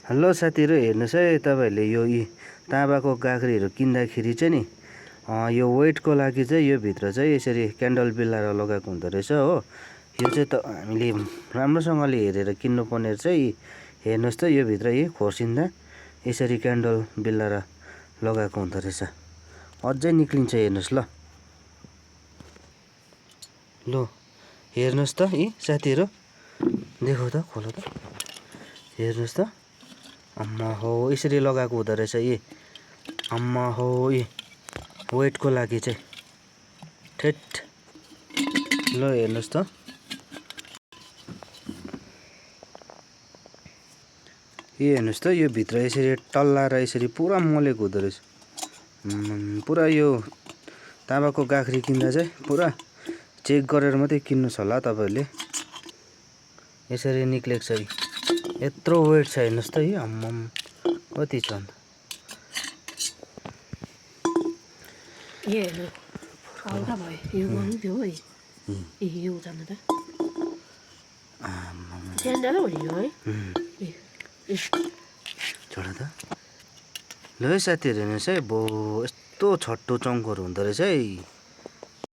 Hello साथीहरु, हेर्नुस् है। तपाईहरुले यो ताँबाको गाग्रीहरु किन्दाखेरि चाहिँ नि यो वेटको लागि चाहिँ यो भित्र चाहिँ यसरी क्यान्डल बिल्लाएर लगाएको हुँदो रहेछ हो। यो चाहिँ त हामीले राम्रोसँगले हेरेर किन्नुपर्ने चाहिँ। हेर्नुस् त यो भित्र खोर्सिँदा यसरी क्यान्डल बिल्लाएर लगाएको हुँदो रहेछ। अझै निक्लिन्छ हेर्नुस् ल। लो हेर्नुस् त साथीहरु, देखाउ त, खोल त, हेर्नुस् त। अम्मा हो, यसरी लगाएको हुँदो रहेछ अम्मा हो, वेटको लागि चाहिँ ठेट। ल हेर्नुस् त, हेर्नुस् त, यो भित्र यसरी टल्लाएर यसरी पुरा मोलेको हुँदो रहेछ। पुरा यो ताँबाको गाग्री किन्दा चाहिँ पुरा चेक गरेर मात्रै किन्नुस् होला तपाईहरुले। यसरी निक्लेको छ। यत्रो वेट छ हेर्नुस् त। अम्मम कति छ अन्त। हेर्नु हल्का भयो, यो गर्नु थियो है। यो जानु त स्यान्डल हो नि यो है। छोड त। ल है साथीहरु, हेर्नुस् है, यस्तो छट्टो चङ्कोहरू हुँदो रहेछ है।